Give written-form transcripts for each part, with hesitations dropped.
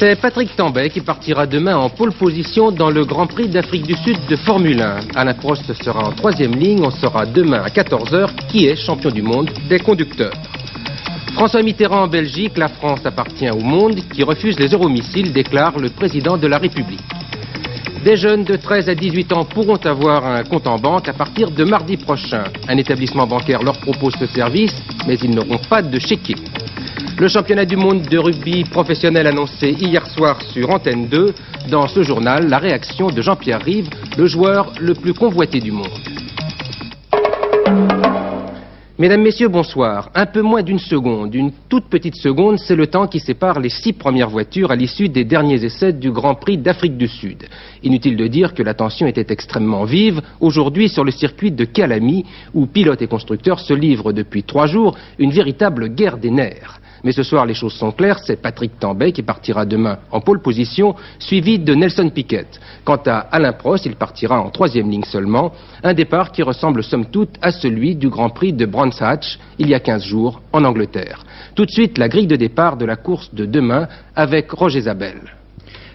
C'est Patrick Tambay qui partira demain en pole position dans le Grand Prix d'Afrique du Sud de Formule 1. Alain Prost sera en troisième ligne. On saura demain à 14 h qui est champion du monde des conducteurs. François Mitterrand en Belgique, la France appartient au monde qui refuse les euromissiles, déclare le président de la République. Des jeunes de 13 à 18 ans pourront avoir un compte en banque à partir de mardi prochain. Un établissement bancaire leur propose ce service, mais ils n'auront pas de chéquier. Le championnat du monde de rugby professionnel annoncé hier soir sur Antenne 2. Dans ce journal, la réaction de Jean-Pierre Rive, le joueur le plus convoité du monde. Mesdames, Messieurs, bonsoir. Un peu moins d'une seconde, une toute petite seconde, c'est le temps qui sépare les 6 premières voitures à l'issue des derniers essais du Grand Prix d'Afrique du Sud. Inutile de dire que la tension était extrêmement vive aujourd'hui sur le circuit de Calamy, où pilotes et constructeurs se livrent depuis 3 jours une véritable guerre des nerfs. Mais ce soir, les choses sont claires, c'est Patrick Tambay qui partira demain en pole position, suivi de Nelson Piquet. Quant à Alain Prost, il partira en troisième ligne seulement, un départ qui ressemble somme toute à celui du Grand Prix de Brands Hatch, il y a 15 jours, en Angleterre. Tout de suite, la grille de départ de la course de demain avec Roger Zabel.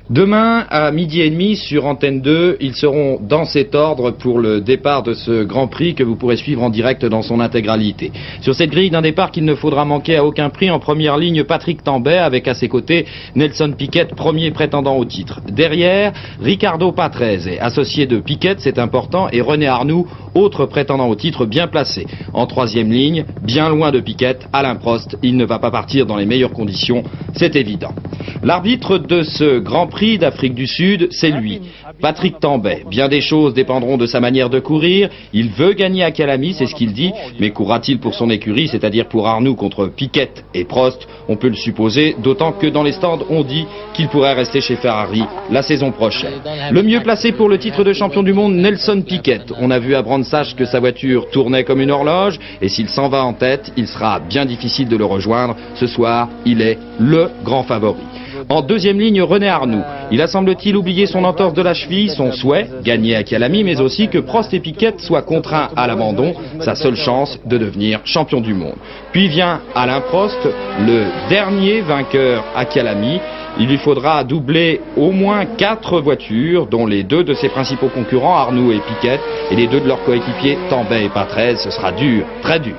Demain, à 12h30 sur Antenne 2, ils seront dans cet ordre pour le départ de ce Grand Prix que vous pourrez suivre en direct dans son intégralité. Sur cette grille d'un départ qu'il ne faudra manquer à aucun prix, en première ligne, Patrick Tambay, avec à ses côtés Nelson Piquet, premier prétendant au titre. Derrière, Ricardo Patrese, associé de Piquet, c'est important, et René Arnoux, autre prétendant au titre bien placé. En troisième ligne, bien loin de Piquet, Alain Prost, il ne va pas partir dans les meilleures conditions, c'est évident. L'arbitre de ce Grand Prix d'Afrique du Sud, c'est lui, Patrick Tambay. Bien des choses dépendront de sa manière de courir. Il veut gagner à Calamy, c'est ce qu'il dit, mais courra-t-il pour son écurie, c'est-à-dire pour Arnoux contre Piquet et Prost? On peut le supposer, d'autant que dans les stands, on dit qu'il pourrait rester chez Ferrari la saison prochaine. Le mieux placé pour le titre de champion du monde, Nelson Piquet. On a vu à Brands Hatch que sa voiture tournait comme une horloge, et s'il s'en va en tête, il sera bien difficile de le rejoindre. Ce soir, il est le grand favori. En deuxième ligne, René Arnoux. Il a semble-t-il oublié son entorse de la cheville, son souhait, gagner à Calamy, mais aussi que Prost et Piquet soient contraints à l'abandon, sa seule chance de devenir champion du monde. Puis vient Alain Prost, le dernier vainqueur à Calamy. Il lui faudra doubler au moins 4 voitures, dont les 2 de ses principaux concurrents, Arnoux et Piquet, et les 2 de leurs coéquipiers, Tambay et Patrese. Ce sera dur, très dur.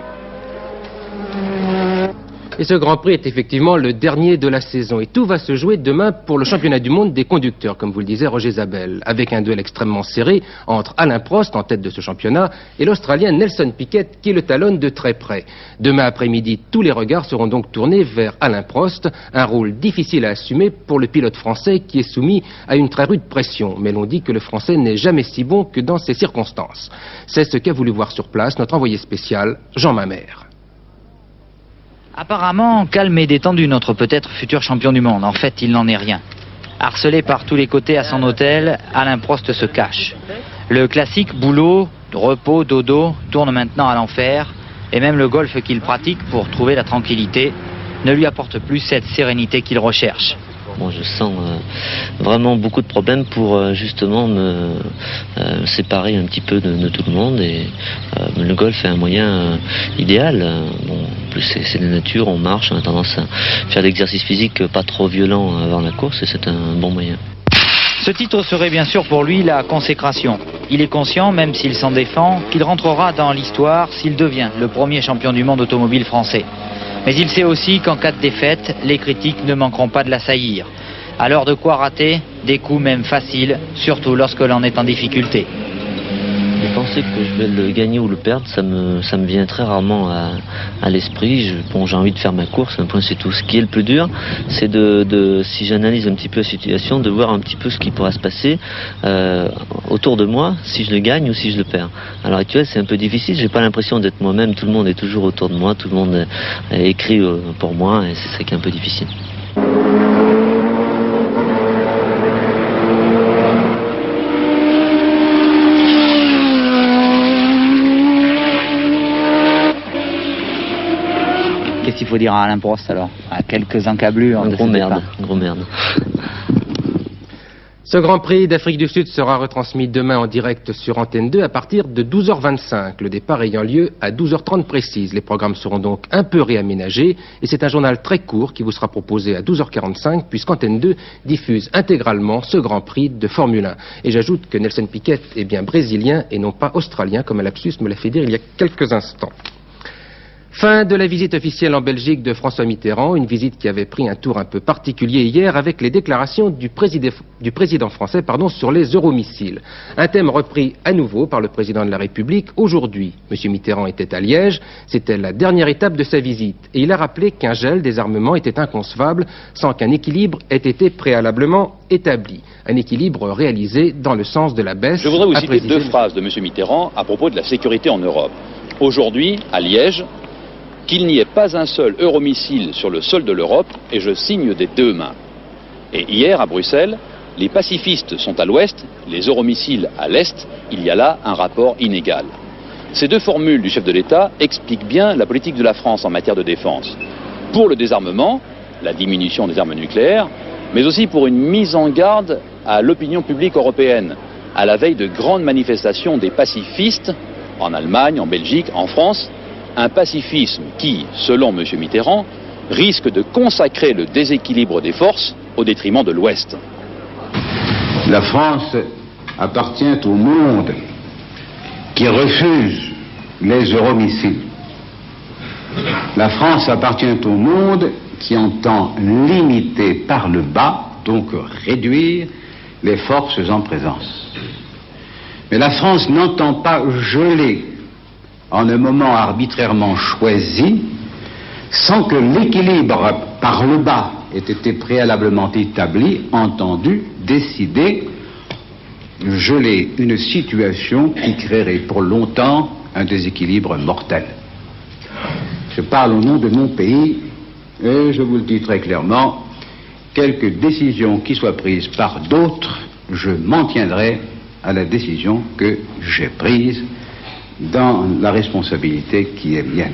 Et ce Grand Prix est effectivement le dernier de la saison. Et tout va se jouer demain pour le championnat du monde des conducteurs, comme vous le disiez, Roger Zabel, avec un duel extrêmement serré entre Alain Prost, en tête de ce championnat, et l'Australien Nelson Piquet, qui le talonne de très près. Demain après-midi, tous les regards seront donc tournés vers Alain Prost, un rôle difficile à assumer pour le pilote français qui est soumis à une très rude pression. Mais l'on dit que le français n'est jamais si bon que dans ces circonstances. C'est ce qu'a voulu voir sur place notre envoyé spécial, Jean Mamère. Apparemment, calme et détendu, notre peut-être futur champion du monde. En fait, il n'en est rien. Harcelé par tous les côtés à son hôtel, Alain Prost se cache. Le classique boulot, repos, dodo tourne maintenant à l'enfer, et même le golf qu'il pratique pour trouver la tranquillité ne lui apporte plus cette sérénité qu'il recherche. Bon, je sens vraiment beaucoup de problèmes pour justement me séparer un petit peu de tout le monde, et le golf est un moyen idéal. Bon, en plus c'est de nature, on marche, on a tendance à faire l'exercice physique pas trop violent avant la course, et c'est un bon moyen. Ce titre serait bien sûr pour lui la consécration. Il est conscient, même s'il s'en défend, qu'il rentrera dans l'histoire s'il devient le premier champion du monde automobile français. Mais il sait aussi qu'en cas de défaite, les critiques ne manqueront pas de l'assaillir. Alors de quoi rater des coups même faciles, surtout lorsque l'on est en difficulté. De penser que je vais le gagner ou le perdre, ça me vient très rarement à l'esprit. Bon, j'ai envie de faire ma course, un point c'est tout. Ce qui est le plus dur, c'est si j'analyse un petit peu la situation, de voir un petit peu ce qui pourra se passer autour de moi, si je le gagne ou si je le perds. À l'heure actuelle, c'est un peu difficile, j'ai pas l'impression d'être moi-même, tout le monde est toujours autour de moi, tout le monde écrit pour moi, et c'est ça qui est un peu difficile. Qu'est-ce qu'il faut dire à Alain Prost alors? À quelques encablures de gros merde. Ce Grand Prix d'Afrique du Sud sera retransmis demain en direct sur Antenne 2 à partir de 12h25, le départ ayant lieu à 12h30 précise. Les programmes seront donc un peu réaménagés et c'est un journal très court qui vous sera proposé à 12h45 puisqu'Antenne 2 diffuse intégralement ce Grand Prix de Formule 1. Et j'ajoute que Nelson Piquet est bien brésilien et non pas australien comme un lapsus me l'a fait dire il y a quelques instants. Fin de la visite officielle en Belgique de François Mitterrand, une visite qui avait pris un tour un peu particulier hier avec les déclarations du président français sur les euromissiles. Un thème repris à nouveau par le président de la République aujourd'hui. M. Mitterrand était à Liège, c'était la dernière étape de sa visite et il a rappelé qu'un gel des armements était inconcevable sans qu'un équilibre ait été préalablement établi. Un équilibre réalisé dans le sens de la baisse. Je voudrais vous citer deux phrases de M. Mitterrand à propos de la sécurité en Europe. Aujourd'hui, à Liège, qu'il n'y ait pas un seul euromissile sur le sol de l'Europe, et je signe des deux mains. Et hier, à Bruxelles, les pacifistes sont à l'ouest, les euromissiles à l'est, il y a là un rapport inégal. Ces deux formules du chef de l'État expliquent bien la politique de la France en matière de défense. Pour le désarmement, la diminution des armes nucléaires, mais aussi pour une mise en garde à l'opinion publique européenne, à la veille de grandes manifestations des pacifistes, en Allemagne, en Belgique, en France, un pacifisme qui, selon M. Mitterrand, risque de consacrer le déséquilibre des forces au détriment de l'Ouest. La France appartient au monde qui refuse les euromissiles. La France appartient au monde qui entend limiter par le bas, donc réduire les forces en présence. Mais la France n'entend pas geler en un moment arbitrairement choisi, sans que l'équilibre par le bas ait été préalablement établi, entendu, décidé, geler une situation qui créerait pour longtemps un déséquilibre mortel. Je parle au nom de mon pays et je vous le dis très clairement, quelque décision qui soit prise par d'autres, je m'en tiendrai à la décision que j'ai prise dans la responsabilité qui est mienne.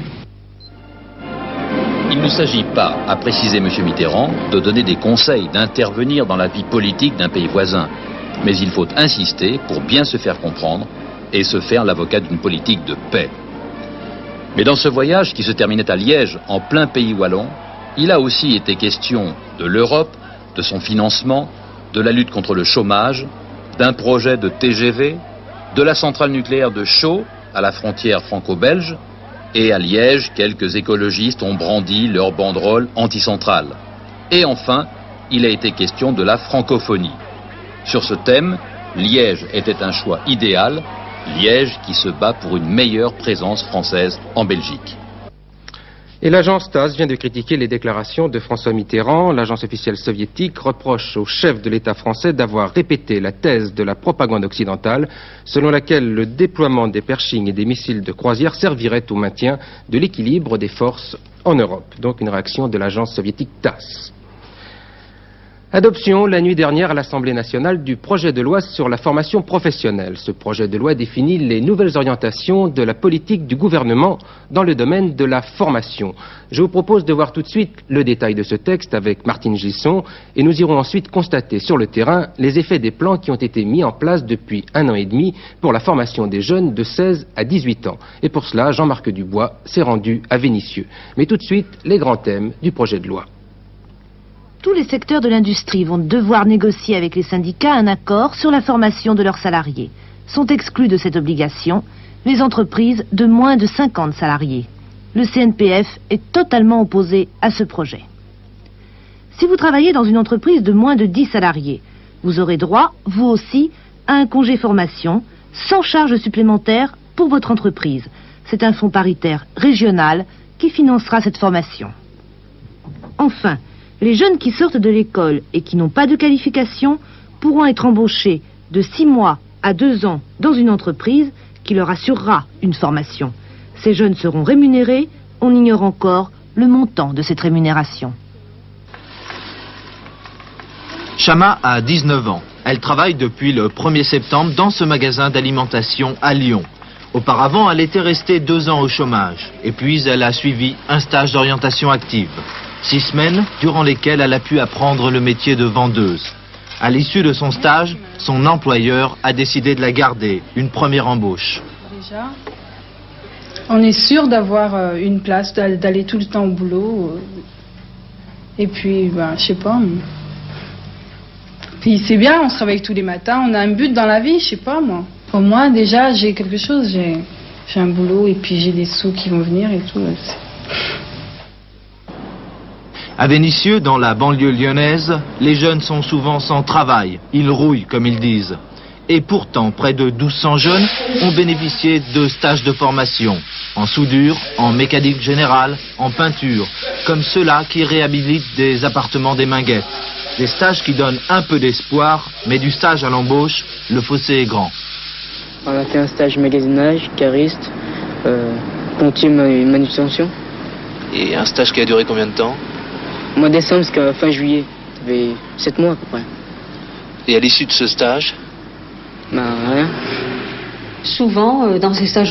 Il ne s'agit pas, a précisé M. Mitterrand, de donner des conseils, d'intervenir dans la vie politique d'un pays voisin. Mais il faut insister pour bien se faire comprendre et se faire l'avocat d'une politique de paix. Mais dans ce voyage qui se terminait à Liège, en plein pays wallon, il a aussi été question de l'Europe, de son financement, de la lutte contre le chômage, d'un projet de TGV, de la centrale nucléaire de Chaux, à la frontière franco-belge, et à Liège, quelques écologistes ont brandi leur banderole anti-centrale. Et enfin, il a été question de la francophonie. Sur ce thème, Liège était un choix idéal, Liège qui se bat pour une meilleure présence française en Belgique. Et l'agence TASS vient de critiquer les déclarations de François Mitterrand. L'agence officielle soviétique reproche au chef de l'État français d'avoir répété la thèse de la propagande occidentale, selon laquelle le déploiement des Pershing et des missiles de croisière servirait au maintien de l'équilibre des forces en Europe. Donc une réaction de l'agence soviétique TASS. Adoption la nuit dernière à l'Assemblée nationale du projet de loi sur la formation professionnelle. Ce projet de loi définit les nouvelles orientations de la politique du gouvernement dans le domaine de la formation. Je vous propose de voir tout de suite le détail de ce texte avec Martine Gisson et nous irons ensuite constater sur le terrain les effets des plans qui ont été mis en place depuis 1 an et demi pour la formation des jeunes de 16 à 18 ans. Et pour cela, Jean-Marc Dubois s'est rendu à Vénissieux. Mais tout de suite, les grands thèmes du projet de loi. Tous les secteurs de l'industrie vont devoir négocier avec les syndicats un accord sur la formation de leurs salariés. Sont exclus de cette obligation les entreprises de moins de 50 salariés. Le CNPF est totalement opposé à ce projet. Si vous travaillez dans une entreprise de moins de 10 salariés, vous aurez droit, vous aussi, à un congé formation sans charge supplémentaire pour votre entreprise. C'est un fonds paritaire régional qui financera cette formation. Enfin, les jeunes qui sortent de l'école et qui n'ont pas de qualification pourront être embauchés de 6 mois à 2 ans dans une entreprise qui leur assurera une formation. Ces jeunes seront rémunérés, on ignore encore le montant de cette rémunération. Chama a 19 ans. Elle travaille depuis le 1er septembre dans ce magasin d'alimentation à Lyon. Auparavant, elle était restée 2 ans au chômage. Et puis, elle a suivi un stage d'orientation active. 6 semaines durant lesquelles elle a pu apprendre le métier de vendeuse. À l'issue de son stage, son employeur a décidé de la garder, une première embauche. Déjà, on est sûr d'avoir une place, d'aller tout le temps au boulot. Et puis, je sais pas. Puis c'est bien, on se réveille tous les matins, on a un but dans la vie, je sais pas moi. Au moins, déjà, j'ai quelque chose, j'ai un boulot et puis j'ai des sous qui vont venir et tout. À Vénissieux, dans la banlieue lyonnaise, les jeunes sont souvent sans travail. Ils rouillent, comme ils disent. Et pourtant, près de 1200 jeunes ont bénéficié de stages de formation. En soudure, en mécanique générale, en peinture. Comme ceux-là qui réhabilitent des appartements des Minguettes. Des stages qui donnent un peu d'espoir, mais du stage à l'embauche, le fossé est grand. On a fait un stage magasinage, cariste, pompier manutention. Et un stage qui a duré combien de temps? Mois de décembre jusqu'à fin juillet. Ça fait 7 mois à peu près. Et à l'issue de ce stage? Rien. Souvent, dans ces stages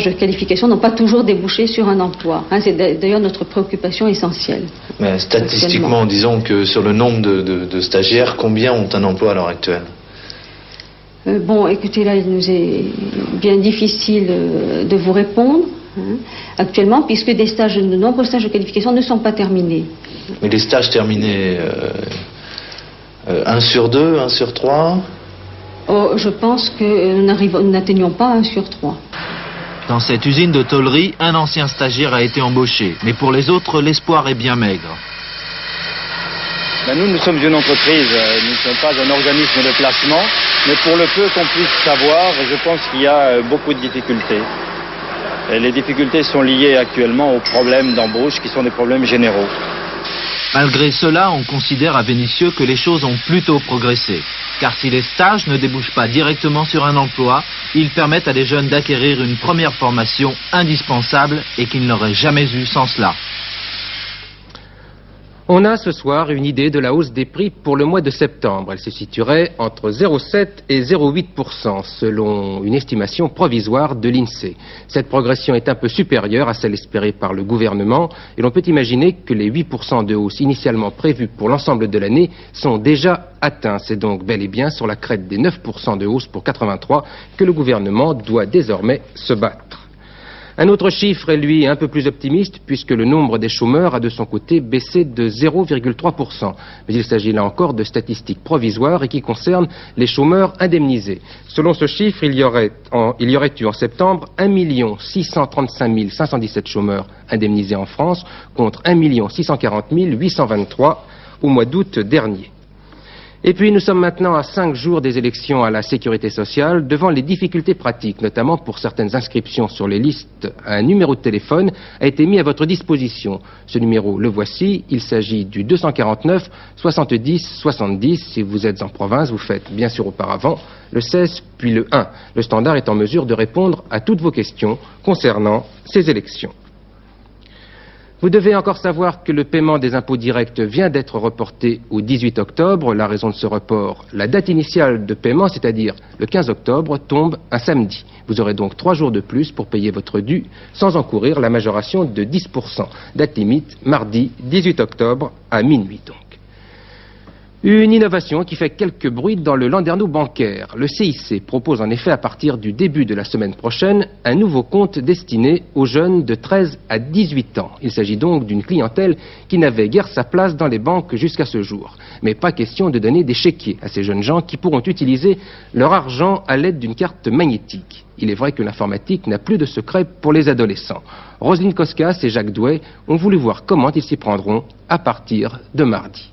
de qualification, n'ont pas toujours débouché sur un emploi. C'est d'ailleurs notre préoccupation essentielle. Mais statistiquement, disons que sur le nombre de stagiaires, combien ont un emploi à l'heure actuelle? Bon, écoutez, là, il nous est bien difficile de vous répondre actuellement, puisque de nombreux stages de qualification ne sont pas terminés. Mais les stages terminés, 1 sur 2, 1 sur 3? Oh, je pense que nous n'atteignons pas 1 sur 3. Dans cette usine de tôlerie, un ancien stagiaire a été embauché. Mais pour les autres, l'espoir est bien maigre. Nous sommes une entreprise, nous ne sommes pas un organisme de placement, mais pour le peu qu'on puisse savoir, je pense qu'il y a beaucoup de difficultés. Et les difficultés sont liées actuellement aux problèmes d'embauche qui sont des problèmes généraux. Malgré cela, on considère à Vénissieux que les choses ont plutôt progressé. Car si les stages ne débouchent pas directement sur un emploi, ils permettent à des jeunes d'acquérir une première formation indispensable et qu'ils n'auraient jamais eue sans cela. On a ce soir une idée de la hausse des prix pour le mois de septembre. Elle se situerait entre 0,7 et 0,8% selon une estimation provisoire de l'INSEE. Cette progression est un peu supérieure à celle espérée par le gouvernement et l'on peut imaginer que les 8% de hausse initialement prévus pour l'ensemble de l'année sont déjà atteints. C'est donc bel et bien sur la crête des 9% de hausse pour 83 que le gouvernement doit désormais se battre. Un autre chiffre est, lui, un peu plus optimiste, puisque le nombre des chômeurs a de son côté baissé de 0,3%. Mais il s'agit là encore de statistiques provisoires et qui concernent les chômeurs indemnisés. Selon ce chiffre, il y aurait eu en septembre 1 635 517 chômeurs indemnisés en France, contre 1 640 823 au mois d'août dernier. Et puis nous sommes maintenant à 5 jours des élections à la sécurité sociale, devant les difficultés pratiques, notamment pour certaines inscriptions sur les listes. Un numéro de téléphone a été mis à votre disposition. Ce numéro, le voici, il s'agit du 249 70 70. Si vous êtes en province, vous faites bien sûr auparavant le 16 puis le 1. Le standard est en mesure de répondre à toutes vos questions concernant ces élections. Vous devez encore savoir que le paiement des impôts directs vient d'être reporté au 18 octobre. La raison de ce report, la date initiale de paiement, c'est-à-dire le 15 octobre, tombe un samedi. Vous aurez donc 3 jours de plus pour payer votre dû sans encourir la majoration de 10%. Date limite, mardi 18 octobre à minuit donc. Une innovation qui fait quelques bruits dans le landerneau bancaire. Le CIC propose en effet à partir du début de la semaine prochaine un nouveau compte destiné aux jeunes de 13 à 18 ans. Il s'agit donc d'une clientèle qui n'avait guère sa place dans les banques jusqu'à ce jour. Mais pas question de donner des chéquiers à ces jeunes gens qui pourront utiliser leur argent à l'aide d'une carte magnétique. Il est vrai que l'informatique n'a plus de secret pour les adolescents. Roselyne Koskas et Jacques Douet ont voulu voir comment ils s'y prendront à partir de mardi.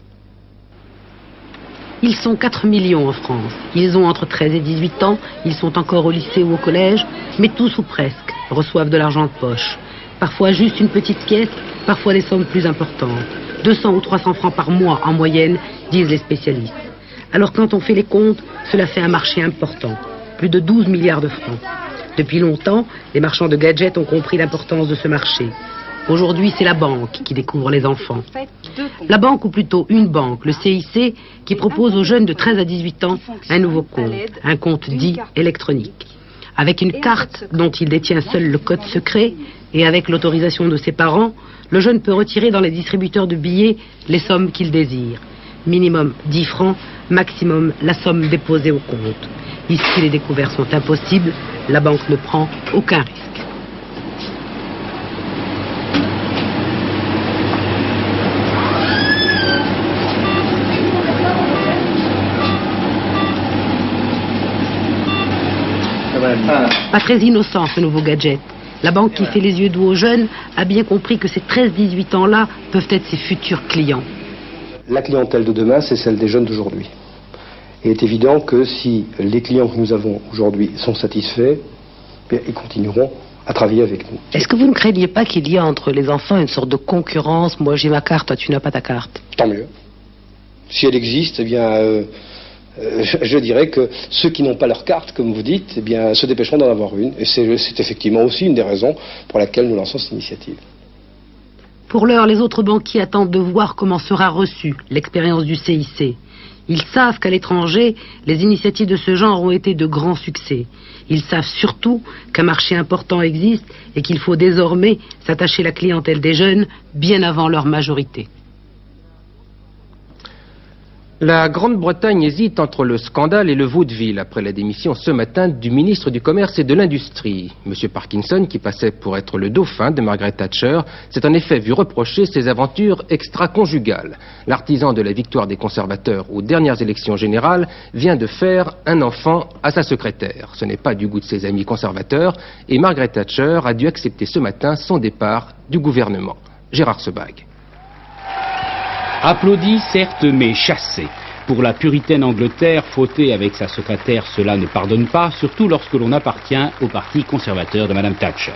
Ils sont 4 millions en France. Ils ont entre 13 et 18 ans, ils sont encore au lycée ou au collège, mais tous ou presque reçoivent de l'argent de poche. Parfois juste une petite pièce, parfois des sommes plus importantes. 200 ou 300 francs par mois en moyenne, disent les spécialistes. Alors quand on fait les comptes, cela fait un marché important. Plus de 12 milliards de francs. Depuis longtemps, les marchands de gadgets ont compris l'importance de ce marché. Aujourd'hui, c'est la banque qui découvre les enfants. La banque, ou plutôt une banque, le CIC, qui propose aux jeunes de 13 à 18 ans un nouveau compte, un compte dit électronique. Avec une carte dont il détient seul le code secret et avec l'autorisation de ses parents, le jeune peut retirer dans les distributeurs de billets les sommes qu'il désire. Minimum 10 francs, maximum la somme déposée au compte. Ici, les découvertes sont impossibles, la banque ne prend aucun risque. Pas très innocent ce nouveau gadget. La banque qui fait les yeux doux aux jeunes a bien compris que ces 13-18 ans-là peuvent être ses futurs clients. La clientèle de demain, c'est celle des jeunes d'aujourd'hui. Il est évident que si les clients que nous avons aujourd'hui sont satisfaits, bien, ils continueront à travailler avec nous. Est-ce que vous ne craignez pas qu'il y ait entre les enfants une sorte de concurrence? Moi j'ai ma carte, toi tu n'as pas ta carte. Tant mieux. Si elle existe, eh bien, je dirais que ceux qui n'ont pas leur carte, comme vous dites, eh bien, se dépêcheront d'en avoir une. Et c'est effectivement aussi une des raisons pour laquelle nous lançons cette initiative. Pour l'heure, les autres banquiers attendent de voir comment sera reçue l'expérience du CIC. Ils savent qu'à l'étranger, les initiatives de ce genre ont été de grands succès. Ils savent surtout qu'un marché important existe et qu'il faut désormais s'attacher à la clientèle des jeunes bien avant leur majorité. La Grande-Bretagne hésite entre le scandale et le vaudeville après la démission ce matin du ministre du Commerce et de l'Industrie. M. Parkinson, qui passait pour être le dauphin de Margaret Thatcher, s'est en effet vu reprocher ses aventures extra-conjugales. L'artisan de la victoire des conservateurs aux dernières élections générales vient de faire un enfant à sa secrétaire. Ce n'est pas du goût de ses amis conservateurs et Margaret Thatcher a dû accepter ce matin son départ du gouvernement. Gérard Sebag. Applaudi, certes, mais chassé. Pour la puritaine Angleterre, fauter avec sa secrétaire, cela ne pardonne pas, surtout lorsque l'on appartient au parti conservateur de Mme Thatcher.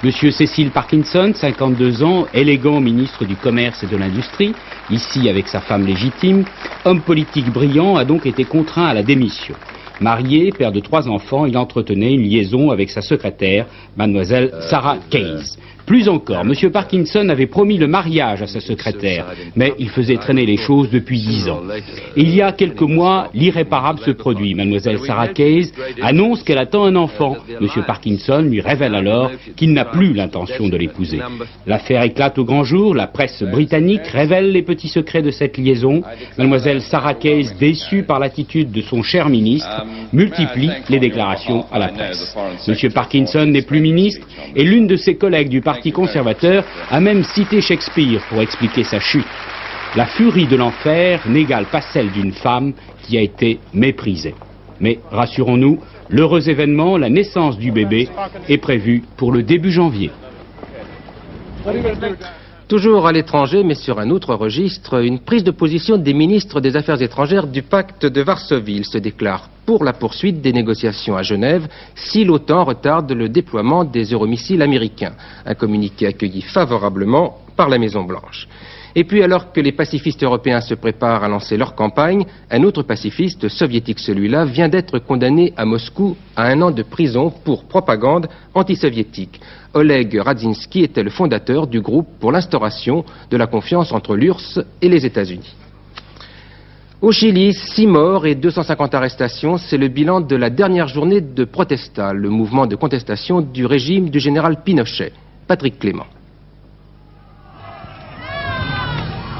Monsieur Cecil Parkinson, 52 ans, élégant ministre du Commerce et de l'Industrie, ici avec sa femme légitime, homme politique brillant, a donc été contraint à la démission. Marié, père de 3 enfants, il entretenait une liaison avec sa secrétaire, mademoiselle Sarah Case. Plus encore, M. Parkinson avait promis le mariage à sa secrétaire, mais il faisait traîner les choses depuis 10 ans. Et il y a quelques mois, l'irréparable se produit. Mademoiselle Sarah Case annonce qu'elle attend un enfant. M. Parkinson lui révèle alors qu'il n'a plus l'intention de l'épouser. L'affaire éclate au grand jour, la presse britannique révèle les petits secrets de cette liaison. Mademoiselle Sarah Case, déçue par l'attitude de son cher ministre, multiplie les déclarations à la presse. M. Parkinson n'est plus ministre et l'une de ses collègues du Parti conservateur a même cité Shakespeare pour expliquer sa chute. La furie de l'enfer n'égale pas celle d'une femme qui a été méprisée. Mais rassurons-nous, l'heureux événement, la naissance du bébé, est prévu pour le début janvier. Toujours à l'étranger, mais sur un autre registre, une prise de position des ministres des Affaires étrangères du pacte de Varsovie. Ils se déclarent pour la poursuite des négociations à Genève si l'OTAN retarde le déploiement des euromissiles américains. Un communiqué accueilli favorablement par la Maison-Blanche. Et puis alors que les pacifistes européens se préparent à lancer leur campagne, un autre pacifiste, soviétique celui-là, vient d'être condamné à Moscou à 1 an de prison pour propagande antisoviétique. Oleg Radzinsky était le fondateur du groupe pour l'instauration de la confiance entre l'URSS et les États-Unis. Au Chili, 6 morts et 250 arrestations, c'est le bilan de la dernière journée de Protesta, le mouvement de contestation du régime du général Pinochet. Patrick Clément.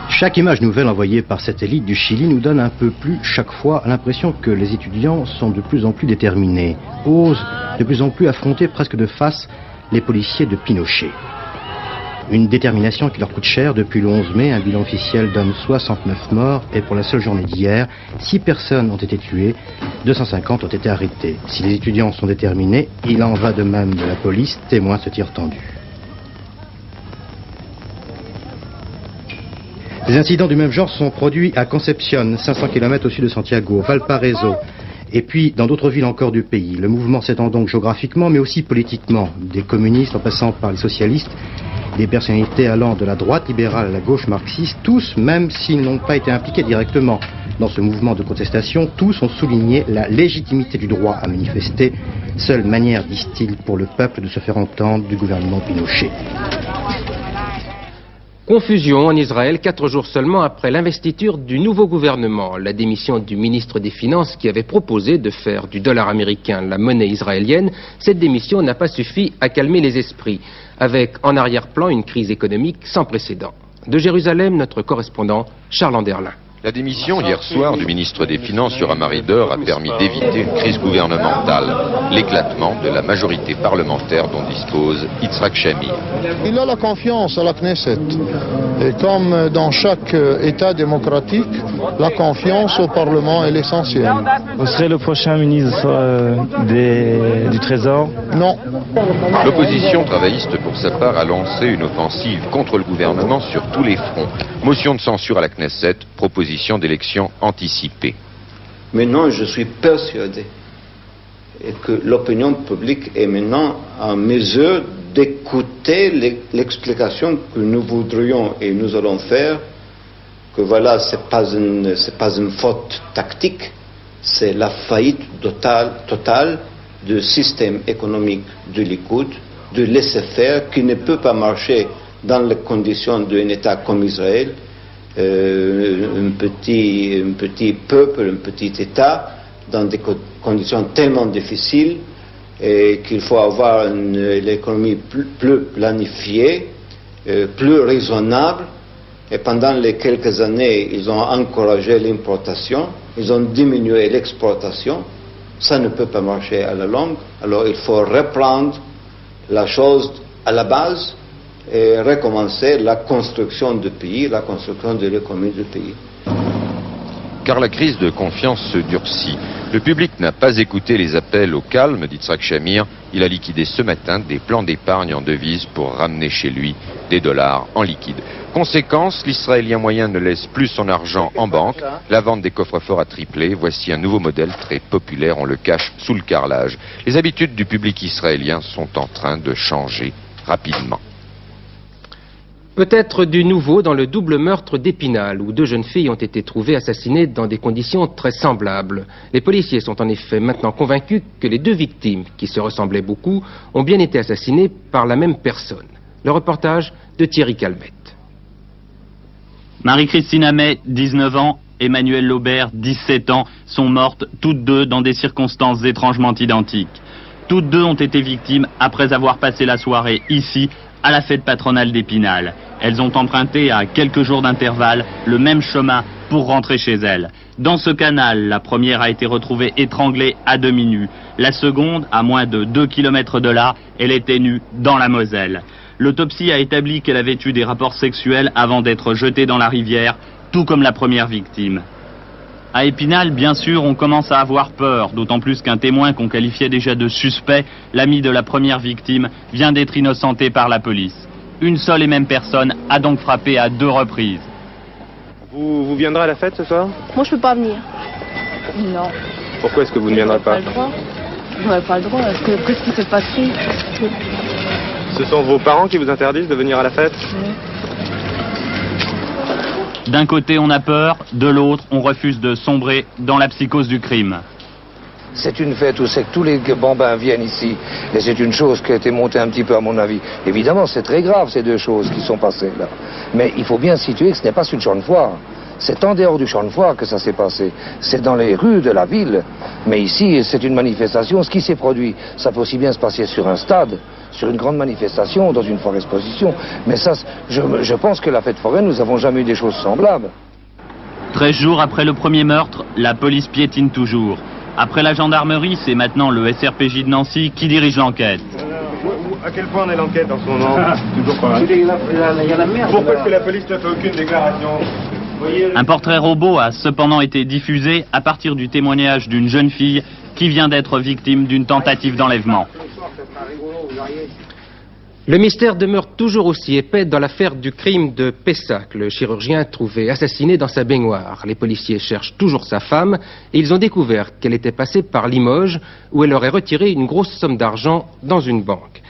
Chaque image nouvelle envoyée par satellite du Chili nous donne un peu plus chaque fois l'impression que les étudiants sont de plus en plus déterminés, osent de plus en plus affronter presque de face les policiers de Pinochet. Une détermination qui leur coûte cher depuis le 11 mai, un bilan officiel donne 69 morts et pour la seule journée d'hier, 6 personnes ont été tuées, 250 ont été arrêtées. Si les étudiants sont déterminés, il en va de même de la police, témoin se tire tendu. Des incidents du même genre sont produits à Concepción, 500 km au sud de Santiago, Valparaiso, et puis dans d'autres villes encore du pays. Le mouvement s'étend donc géographiquement, mais aussi politiquement, des communistes en passant par les socialistes, des personnalités allant de la droite libérale à la gauche marxiste, tous, même s'ils n'ont pas été impliqués directement dans ce mouvement de contestation, tous ont souligné la légitimité du droit à manifester, seule manière, disent-ils, pour le peuple de se faire entendre du gouvernement Pinochet. Confusion en Israël 4 jours seulement après l'investiture du nouveau gouvernement. La démission du ministre des Finances qui avait proposé de faire du dollar américain la monnaie israélienne, cette démission n'a pas suffi à calmer les esprits, avec en arrière-plan une crise économique sans précédent. De Jérusalem, notre correspondant Charles Anderlin. La démission hier soir du ministre des Finances sur Amaridor a permis d'éviter une crise gouvernementale, l'éclatement de la majorité parlementaire dont dispose Yitzhak Shamir. Il a la confiance à la Knesset. Et comme dans chaque État démocratique, la confiance au Parlement est l'essentiel. Vous serez le prochain ministre du Trésor? Non. L'opposition travailliste, pour sa part, a lancé une offensive contre le gouvernement sur tous les fronts. Motion de censure à la Knesset, proposition d'élection anticipée. Maintenant, je suis persuadé que l'opinion publique est maintenant en mesure d'écouter l'explication que nous voudrions et nous allons faire, que voilà, c'est pas une faute tactique, c'est la faillite totale du système économique de Likoud, de laisser faire, qui ne peut pas marcher dans les conditions d'un État comme Israël, un petit peuple, un petit État, dans des conditions tellement difficiles, et qu'il faut avoir l'économie plus planifiée, plus raisonnable. Et pendant les quelques années, ils ont encouragé l'importation, ils ont diminué l'exportation. Ça ne peut pas marcher à la longue. Alors il faut reprendre la chose à la base et recommencer la construction du pays, la construction de l'économie du pays. Car la crise de confiance se durcit. Le public n'a pas écouté les appels au calme d'Yitzhak Shamir. Il a liquidé ce matin des plans d'épargne en devises pour ramener chez lui des dollars en liquide. Conséquence, l'Israélien moyen ne laisse plus son argent en banque. La vente des coffres-forts a triplé. Voici un nouveau modèle très populaire. On le cache sous le carrelage. Les habitudes du public israélien sont en train de changer rapidement. Peut-être du nouveau dans le double meurtre d'Épinal, où deux jeunes filles ont été trouvées assassinées dans des conditions très semblables. Les policiers sont en effet maintenant convaincus que les deux victimes, qui se ressemblaient beaucoup, ont bien été assassinées par la même personne. Le reportage de Thierry Calmette. Marie-Christine Hamet, 19 ans, Emmanuel Laubert, 17 ans, sont mortes toutes deux dans des circonstances étrangement identiques. Toutes deux ont été victimes après avoir passé la soirée ici, à la fête patronale d'Épinal. Elles ont emprunté à quelques jours d'intervalle le même chemin pour rentrer chez elles. Dans ce canal, la première a été retrouvée étranglée à demi nue. La seconde, à moins de 2 km de là, elle était nue dans la Moselle. L'autopsie a établi qu'elle avait eu des rapports sexuels avant d'être jetée dans la rivière, tout comme la première victime. À Épinal, bien sûr, on commence à avoir peur, d'autant plus qu'un témoin qu'on qualifiait déjà de suspect, l'ami de la première victime, vient d'être innocenté par la police. Une seule et même personne a donc frappé à 2 reprises. Vous viendrez à la fête ce soir? Moi, je peux pas venir. Non. Pourquoi est-ce que vous ne viendrez pas? Je n'aurais pas le droit. Qu'est-ce qui s'est passé? Ce sont vos parents qui vous interdisent de venir à la fête? Oui. D'un côté, on a peur, de l'autre, on refuse de sombrer dans la psychose du crime. C'est une fête où c'est que tous les bambins viennent ici. Et c'est une chose qui a été montée un petit peu à mon avis. Évidemment, c'est très grave ces deux choses qui sont passées là. Mais il faut bien situer que ce n'est pas sur le champ de foire. C'est en dehors du champ de foire que ça s'est passé. C'est dans les rues de la ville. Mais ici, c'est une manifestation. Ce qui s'est produit, ça peut aussi bien se passer sur un stade, sur une grande manifestation, dans une foire exposition. Mais ça, je pense que la fête foraine, nous n'avons jamais eu des choses semblables. 13 jours après le premier meurtre, la police piétine toujours. Après la gendarmerie, c'est maintenant le SRPJ de Nancy qui dirige l'enquête. À quel point en est l'enquête en ce moment? Toujours pas. Pourquoi est-ce que la police ne fait aucune déclaration? Un portrait robot a cependant été diffusé à partir du témoignage d'une jeune fille qui vient d'être victime d'une tentative d'enlèvement. Le mystère demeure toujours aussi épais dans l'affaire du crime de Pessac, le chirurgien trouvé assassiné dans sa baignoire. Les policiers cherchent toujours sa femme et ils ont découvert qu'elle était passée par Limoges où elle aurait retiré une grosse somme d'argent dans une banque.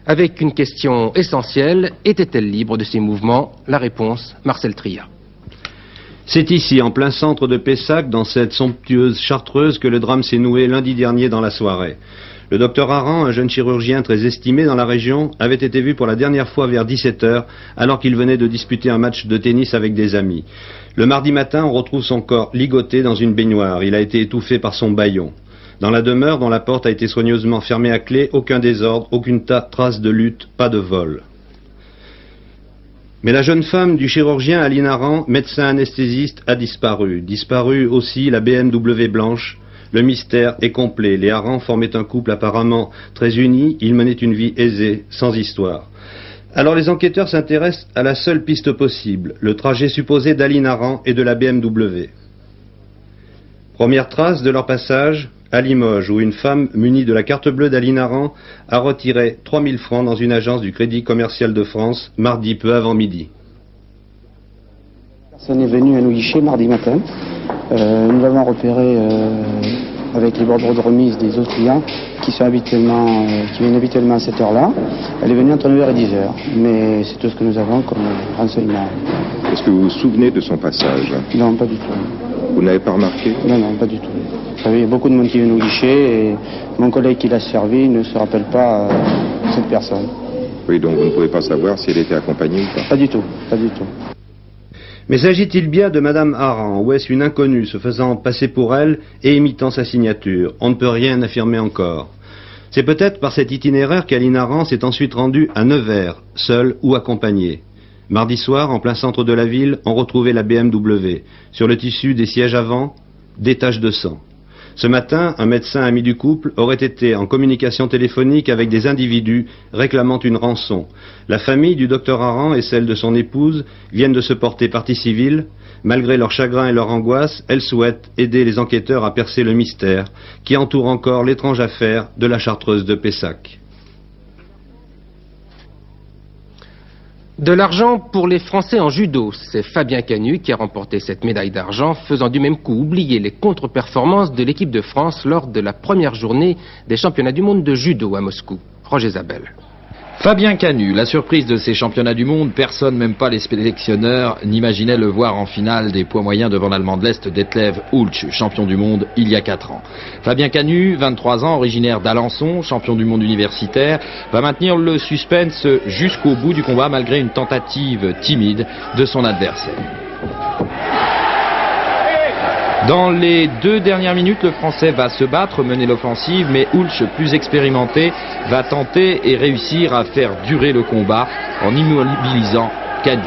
Avec une question essentielle, était-elle libre de ses mouvements? La réponse, Marcel Tria. C'est ici, en plein centre de Pessac, dans cette somptueuse chartreuse, que le drame s'est noué lundi dernier dans la soirée. Le docteur Aran, un jeune chirurgien très estimé dans la région, avait été vu pour la dernière fois vers 17 h, alors qu'il venait de disputer un match de tennis avec des amis. Le mardi matin, on retrouve son corps ligoté dans une baignoire. Il a été étouffé par son bâillon. Dans la demeure, dont la porte a été soigneusement fermée à clé, aucun désordre, aucune trace de lutte, pas de vol. Mais la jeune femme du chirurgien Aline Aran, médecin anesthésiste, a disparu. Disparu aussi la BMW blanche. Le mystère est complet. Les Aran formaient un couple apparemment très uni. Ils menaient une vie aisée, sans histoire. Alors les enquêteurs s'intéressent à la seule piste possible, le trajet supposé d'Aline Aran et de la BMW. Première trace de leur passage à Limoges, où une femme munie de la carte bleue d'Aline Aran a retiré 3000 francs dans une agence du Crédit Commercial de France, mardi peu avant midi. Personne est venu à nous guichet mardi matin. Nous l'avons repéré avec les bordereaux de remise des autres clients qui viennent habituellement à cette heure-là. Elle est venue entre 9h et 10h, mais c'est tout ce que nous avons comme renseignement. Est-ce que vous vous souvenez de son passage? Non, pas du tout. Vous n'avez pas remarqué? Non, non, pas du tout. Vous savez, il y a beaucoup de monde qui vient au guichet et mon collègue qui l'a servi ne se rappelle pas cette personne. Oui, donc vous ne pouvez pas savoir si elle était accompagnée ou pas? Pas du tout, pas du tout. Mais s'agit-il bien de Madame Aran, ou est-ce une inconnue se faisant passer pour elle et imitant sa signature? On ne peut rien affirmer encore. C'est peut-être par cet itinéraire qu'Aline Aran s'est ensuite rendue à Nevers, seule ou accompagnée. Mardi soir, en plein centre de la ville, on retrouvait la BMW. Sur le tissu des sièges avant, des taches de sang. Ce matin, un médecin ami du couple aurait été en communication téléphonique avec des individus réclamant une rançon. La famille du docteur Aran et celle de son épouse viennent de se porter partie civile. Malgré leur chagrin et leur angoisse, elles souhaitent aider les enquêteurs à percer le mystère qui entoure encore l'étrange affaire de la Chartreuse de Pessac. De l'argent pour les Français en judo, c'est Fabien Canu qui a remporté cette médaille d'argent, faisant du même coup oublier les contre-performances de l'équipe de France lors de la première journée des championnats du monde de judo à Moscou. Roger Zabel. Fabien Canu, la surprise de ces championnats du monde, personne, même pas les sélectionneurs, n'imaginait le voir en finale des poids moyens devant l'Allemand de l'Est Detlev Hulch, champion du monde il y a 4 ans. Fabien Canu, 23 ans, originaire d'Alençon, champion du monde universitaire, va maintenir le suspense jusqu'au bout du combat malgré une tentative timide de son adversaire. Dans les 2 dernières minutes, le Français va se battre, mener l'offensive, mais Hulch, plus expérimenté, va tenter et réussir à faire durer le combat en immobilisant Canu.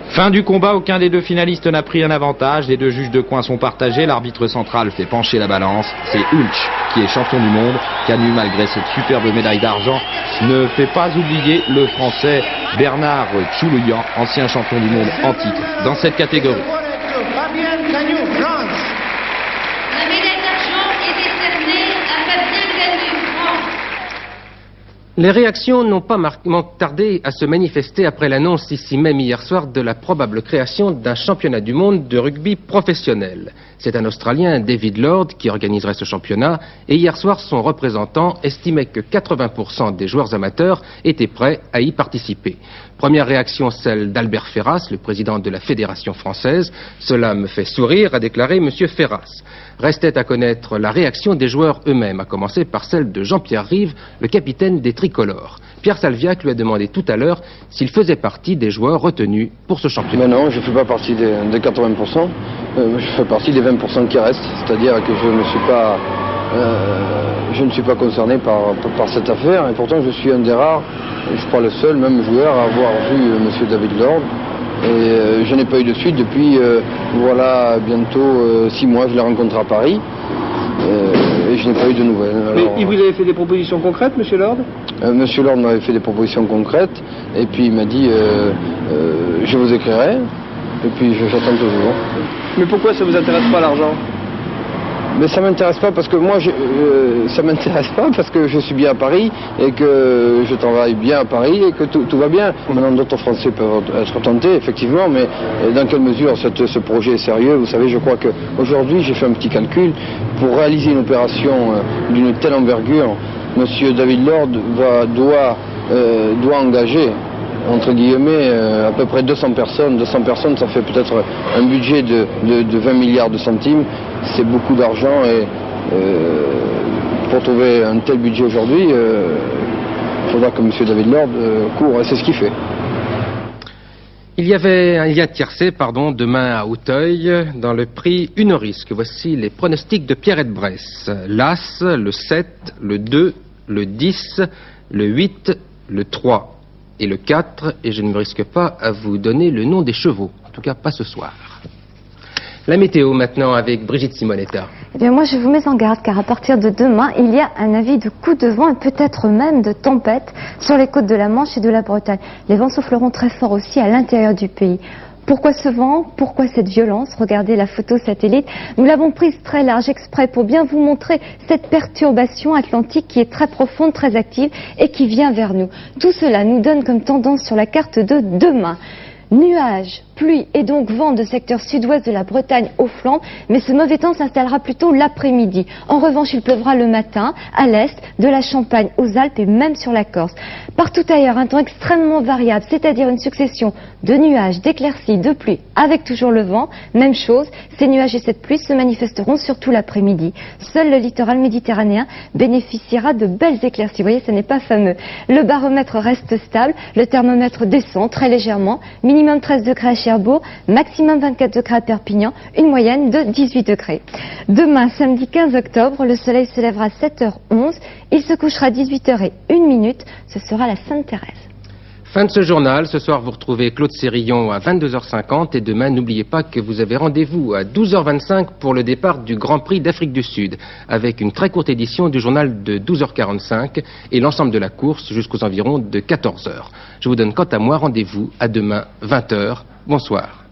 Fin du combat, aucun des 2 finalistes n'a pris un avantage. Les 2 juges de coin sont partagés. L'arbitre central fait pencher la balance. C'est Hulch qui est champion du monde. Canu, malgré cette superbe médaille d'argent, ne fait pas oublier le Français Bernard Tchoulouyan, ancien champion du monde en titre dans cette catégorie. La médaille d'argent est décernée à Fabien Canu, France. Les réactions n'ont pas tardé à se manifester après l'annonce ici même hier soir de la probable création d'un championnat du monde de rugby professionnel. C'est un Australien, David Lord, qui organiserait ce championnat et hier soir son représentant estimait que 80% des joueurs amateurs étaient prêts à y participer. Première réaction, celle d'Albert Ferras, le président de la Fédération française. Cela me fait sourire, a déclaré M. Ferras. Restait à connaître la réaction des joueurs eux-mêmes, à commencer par celle de Jean-Pierre Rive, le capitaine des Tricolores. Pierre Salviac lui a demandé tout à l'heure s'il faisait partie des joueurs retenus pour ce championnat. Mais non, je ne fais pas partie des 80%, je fais partie des 20% qui restent, c'est-à-dire que je ne suis pas concerné par cette affaire, et pourtant je suis un des rares, je crois le seul même joueur à avoir vu M. David Lord. Et je n'ai pas eu de suite depuis, voilà, bientôt 6 mois, je l'ai rencontré à Paris, et je n'ai pas eu de nouvelles. Alors, mais il vous avait fait des propositions concrètes, M. Lord? M. Lord m'avait fait des propositions concrètes, et puis il m'a dit, je vous écrirai, et puis j'attends toujours. Mais pourquoi ça vous intéresse pas l'argent? Mais ça m'intéresse pas parce que moi, ça m'intéresse pas parce que je suis bien à Paris et que je travaille bien à Paris et que tout va bien. Maintenant, d'autres Français peuvent être tentés, effectivement, mais dans quelle mesure ce projet est sérieux? Vous savez, je crois qu'aujourd'hui, j'ai fait un petit calcul. Pour réaliser une opération d'une telle envergure, M. David Lord doit engager, entre guillemets, à peu près 200 personnes. 200 personnes, ça fait peut-être un budget de 20 milliards de centimes. C'est beaucoup d'argent et pour trouver un tel budget aujourd'hui, il faudra que M. David Lord court et c'est ce qu'il fait. Il y avait un lien tiercé, demain à Auteuil, dans le prix Une risque. Voici les pronostics de Pierrette Bresse. L'As, le 7, le 2, le 10, le 8, le 3 et le 4. Et je ne me risque pas à vous donner le nom des chevaux. En tout cas, pas ce soir. La météo maintenant avec Brigitte Simonetta. Eh bien moi je vous mets en garde car à partir de demain il y a un avis de coup de vent et peut-être même de tempête sur les côtes de la Manche et de la Bretagne. Les vents souffleront très fort aussi à l'intérieur du pays. Pourquoi ce vent? Pourquoi cette violence? Regardez la photo satellite. Nous l'avons prise très large exprès pour bien vous montrer cette perturbation atlantique qui est très profonde, très active et qui vient vers nous. Tout cela nous donne comme tendance sur la carte de demain. Nuages, pluie et donc vent de secteur sud-ouest de la Bretagne aux Flandres, mais ce mauvais temps s'installera plutôt l'après-midi. En revanche, il pleuvra le matin, à l'est, de la Champagne aux Alpes et même sur la Corse. Partout ailleurs, un temps extrêmement variable, c'est-à-dire une succession de nuages, d'éclaircies, de pluie, avec toujours le vent. Même chose, ces nuages et cette pluie se manifesteront surtout l'après-midi. Seul le littoral méditerranéen bénéficiera de belles éclaircies. Vous voyez, ce n'est pas fameux. Le baromètre reste stable, le thermomètre descend très légèrement, minimum 13 degrés à Cherbourg, maximum 24 degrés à Perpignan, une moyenne de 18 degrés. Demain, samedi 15 octobre, le soleil se lèvera à 7h11, il se couchera à 18h01, ce sera la Sainte-Thérèse. Fin de ce journal. Ce soir, vous retrouvez Claude Sérillon à 22h50 et demain, n'oubliez pas que vous avez rendez-vous à 12h25 pour le départ du Grand Prix d'Afrique du Sud avec une très courte édition du journal de 12h45 et l'ensemble de la course jusqu'aux environs de 14h. Je vous donne quant à moi rendez-vous à demain 20h. Bonsoir.